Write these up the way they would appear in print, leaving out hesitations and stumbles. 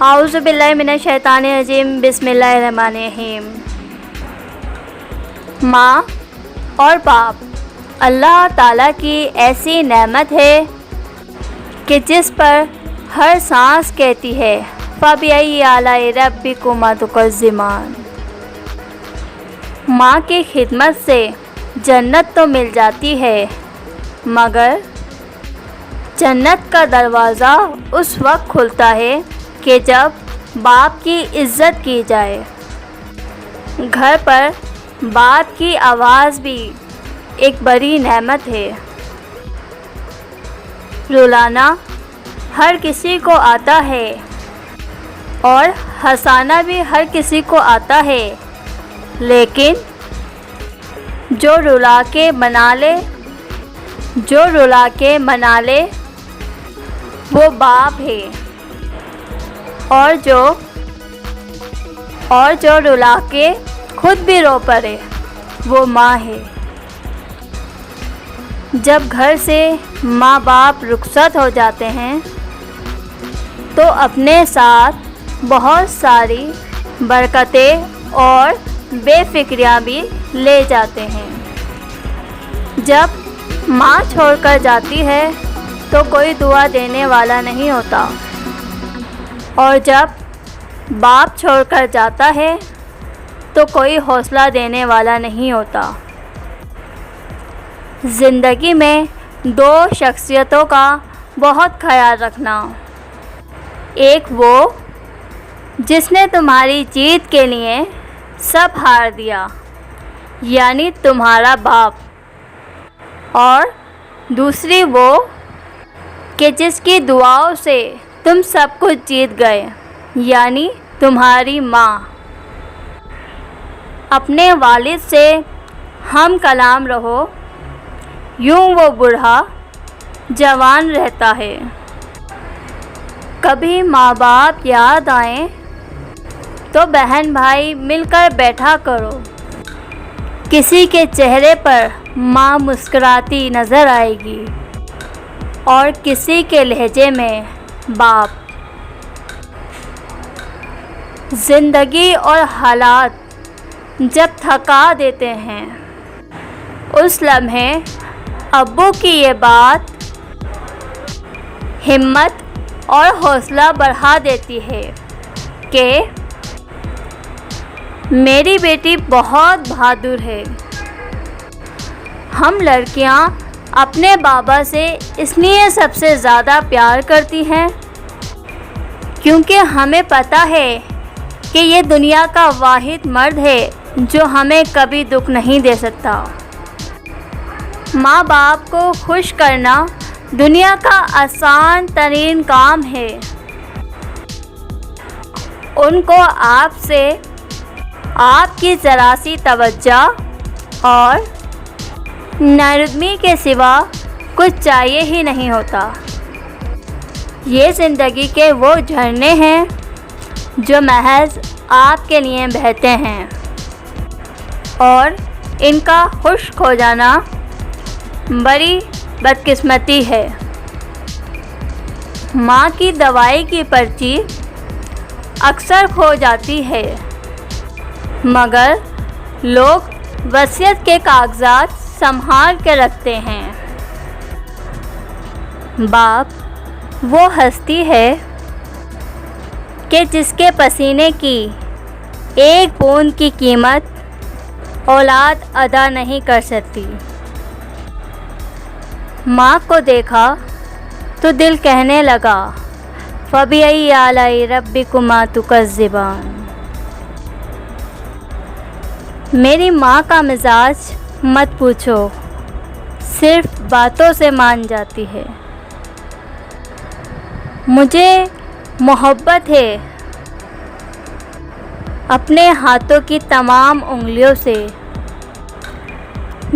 आऊज़ु बिल्लाहि मिनश शैतानिर रजीम बिस्मिल्लाहिर रहमानिर रहीम। माँ और बाप अल्लाह ताला की ऐसी नेमत है कि जिस पर हर सांस कहती है फ़बिअय्यि आलाइ रब्बिकुमा तुकज़्ज़िमान। माँ की खिदमत से जन्नत तो मिल जाती है, मगर जन्नत का दरवाज़ा उस वक्त खुलता है कि जब बाप की इज़्ज़त की जाए। घर पर बाप की आवाज़ भी एक बड़ी नेमत है। रुलाना हर किसी को आता है और हंसाना भी हर किसी को आता है, लेकिन जो रुला के मना ले वो बाप है, और जो रुला के खुद भी रो पड़े वो माँ है। जब घर से माँ बाप रुखसत हो जाते हैं तो अपने साथ बहुत सारी बरकतें और बेफिक्रियाँ भी ले जाते हैं। जब माँ छोड़कर जाती है तो कोई दुआ देने वाला नहीं होता, और जब बाप छोड़कर जाता है तो कोई हौसला देने वाला नहीं होता। ज़िंदगी में दो शख्सियतों का बहुत ख्याल रखना। एक वो जिसने तुम्हारी जीत के लिए सब हार दिया, यानी तुम्हारा बाप, और दूसरी वो कि जिसकी दुआओं से तुम सब कुछ जीत गए, यानी तुम्हारी माँ। अपने वालिद से हम कलाम रहो, यूँ वो बूढ़ा जवान रहता है। कभी माँ बाप याद आए तो बहन भाई मिलकर बैठा करो। किसी के चेहरे पर माँ मुस्कुराती नज़र आएगी और किसी के लहजे में बाप। ज़िंदगी और हालात जब थका देते हैं, उस लम्हे अब्बू की ये बात हिम्मत और हौसला बढ़ा देती है कि मेरी बेटी बहुत बहादुर है। हम लड़कियां अपने बाबा से इसलिए सबसे ज़्यादा प्यार करती हैं क्योंकि हमें पता है कि ये दुनिया का वाहिद मर्द है जो हमें कभी दुख नहीं दे सकता। माँ बाप को खुश करना दुनिया का आसान तरीन काम है। उनको आपसे आपकी ज़रा सी तवज्जो और नरमी के सिवा कुछ चाहिए ही नहीं होता। ये ज़िंदगी के वो झरने हैं जो महज आपके लिए बहते हैं, और इनका खुश्क हो जाना बड़ी बदकिस्मती है। माँ की दवाई की पर्ची अक्सर खो जाती है, मगर लोग वसीयत के कागजात संभाल के रखते हैं। बाप वो हस्ती है कि जिसके पसीने की एक बूंद की कीमत औलाद अदा नहीं कर सकती। माँ को देखा तो दिल कहने लगा फ़बिअय्यि आलाइ रब्बिकुमा तुकज़्ज़िबान। मेरी माँ का मिजाज मत पूछो, सिर्फ बातों से मान जाती है। मुझे मोहब्बत है अपने हाथों की तमाम उंगलियों से।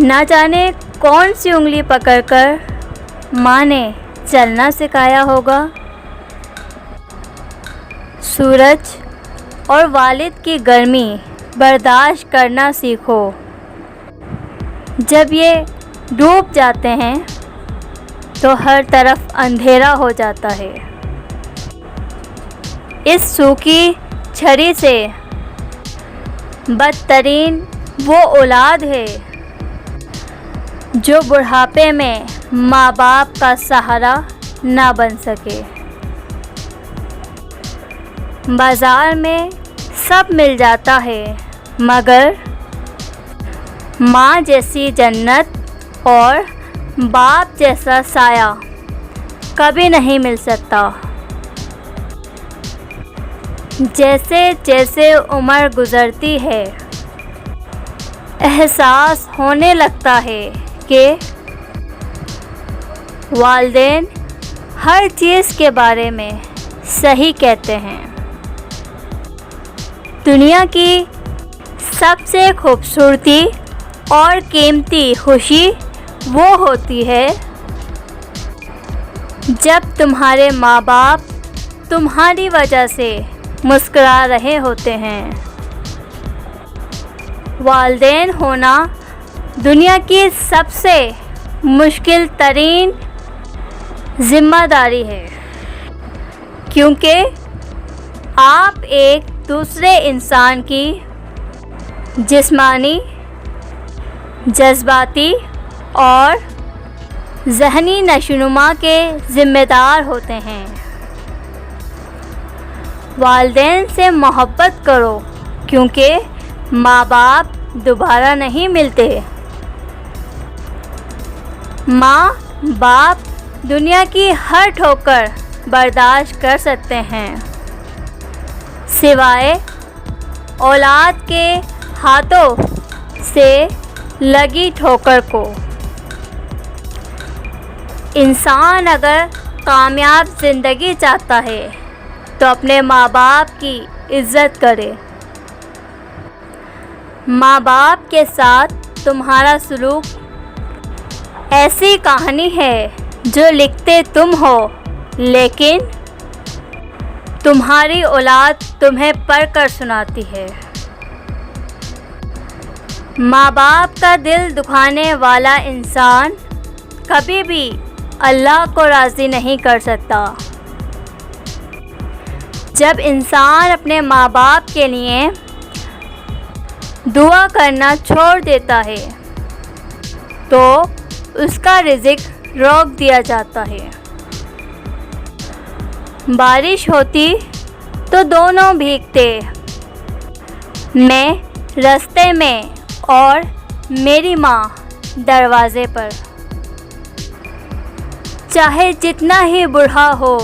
ना जाने कौन सी उंगली पकड़कर माँ ने चलना सिखाया होगा। सूरज और वालिद की गर्मी बर्दाश्त करना सीखो। जब ये डूब जाते हैं तो हर तरफ अंधेरा हो जाता है। इस सूखी छड़ी से बदतरीन वो औलाद है जो बुढ़ापे में माँ बाप का सहारा ना बन सके। बाज़ार में सब मिल जाता है मगर माँ जैसी जन्नत और बाप जैसा साया कभी नहीं मिल सकता। जैसे जैसे उम्र गुज़रती है एहसास होने लगता है कि वालिदैन हर चीज़ के बारे में सही कहते हैं। दुनिया की सबसे खूबसूरती और कीमती खुशी वो होती है जब तुम्हारे माँ बाप तुम्हारी वजह से मुस्कुरा रहे होते हैं। वालिदैन होना दुनिया की सबसे मुश्किल तरीन ज़िम्मेदारी है, क्योंकि आप एक दूसरे इंसान की जिस्मानी, जज्बाती और ज़हनी नशोनुमा के ज़िम्मेदार होते हैं। वालिदैन से मोहब्बत करो क्योंकि माँ बाप दोबारा नहीं मिलते। माँ बाप दुनिया की हर ठोकर बर्दाश्त कर सकते हैं सिवाय औलाद के हाथों से लगी ठोकर को। इंसान अगर कामयाब ज़िंदगी चाहता है तो अपने माँ बाप की इज़्ज़त करे। माँ बाप के साथ तुम्हारा सुलूक ऐसी कहानी है जो लिखते तुम हो, लेकिन तुम्हारी औलाद तुम्हें पढ़कर सुनाती है। माँ बाप का दिल दुखाने वाला इंसान कभी भी अल्लाह को राज़ी नहीं कर सकता। जब इंसान अपने माँ बाप के लिए दुआ करना छोड़ देता है तो उसका रिज़्क रोक दिया जाता है। बारिश होती तो दोनों भीगते, मैं रास्ते में और मेरी माँ दरवाज़े पर। चाहे जितना ही बूढ़ा हो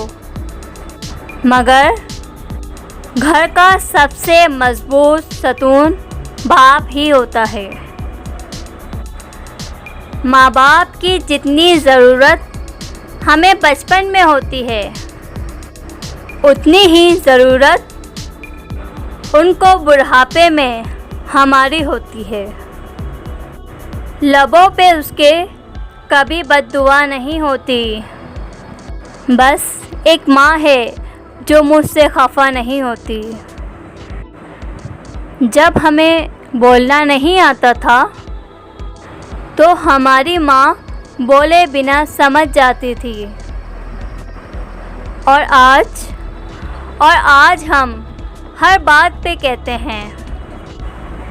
मगर घर का सबसे मजबूत सतून बाप ही होता है। माँ बाप की जितनी ज़रूरत हमें बचपन में होती है उतनी ही ज़रूरत उनको बुढ़ापे में हमारी होती है। लबों पे उसके कभी बद्दुआ नहीं होती, बस एक माँ है जो मुझसे खफा नहीं होती। जब हमें बोलना नहीं आता था तो हमारी माँ बोले बिना समझ जाती थी, और आज हम हर बात पे कहते हैं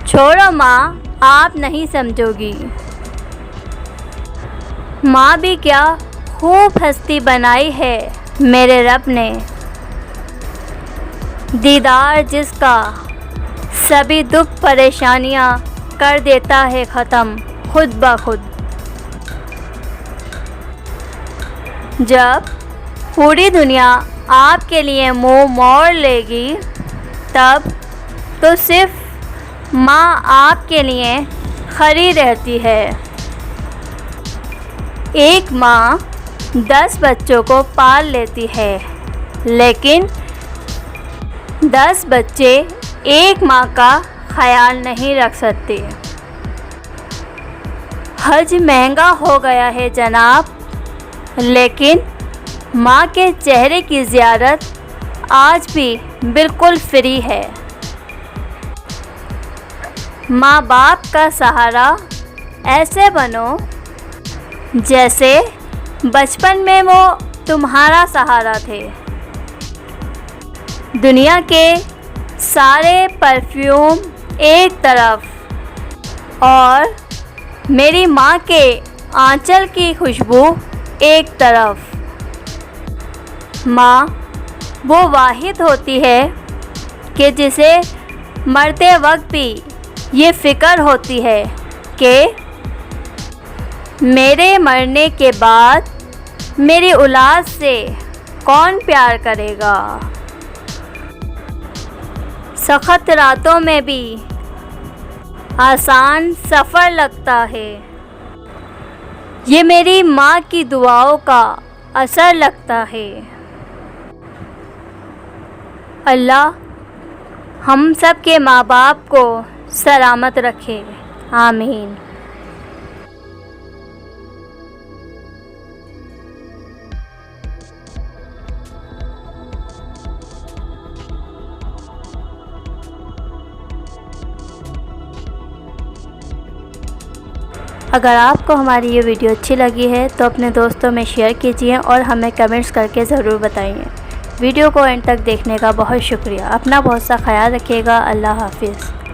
छोड़ो माँ, आप नहीं समझोगी। माँ भी क्या खूब हस्ती बनाई है मेरे रब ने, दीदार जिसका सभी दुख परेशानियाँ कर देता है ख़त्म खुद ब खुद। जब पूरी दुनिया आपके लिए मुंह मोड़ लेगी तब तो सिर्फ माँ आपके लिए खड़ी रहती है। एक माँ 10 बच्चों को पाल लेती है, लेकिन 10 बच्चे एक माँ का ख्याल नहीं रख सकते। हज महंगा हो गया है जनाब, लेकिन माँ के चेहरे की ज़ियारत आज भी बिल्कुल फ्री है। माँ बाप का सहारा ऐसे बनो जैसे बचपन में वो तुम्हारा सहारा थे। दुनिया के सारे परफ्यूम एक तरफ और मेरी माँ के आंचल की खुशबू एक तरफ। माँ वो वाहिद होती है कि जिसे मरते वक्त भी ये फ़िक्र होती है कि मेरे मरने के बाद मेरी औलाद से कौन प्यार करेगा। सख्त रातों में भी आसान सफ़र लगता है, ये मेरी माँ की दुआओं का असर लगता है। अल्लाह हम सब के माँ बाप को सलामत रखे, आमीन। अगर आपको हमारी ये वीडियो अच्छी लगी है तो अपने दोस्तों में शेयर कीजिए और हमें कमेंट्स करके ज़रूर बताइए। वीडियो को एंड तक देखने का बहुत शुक्रिया। अपना बहुत सा ख्याल रखिएगा। अल्लाह हाफिज़।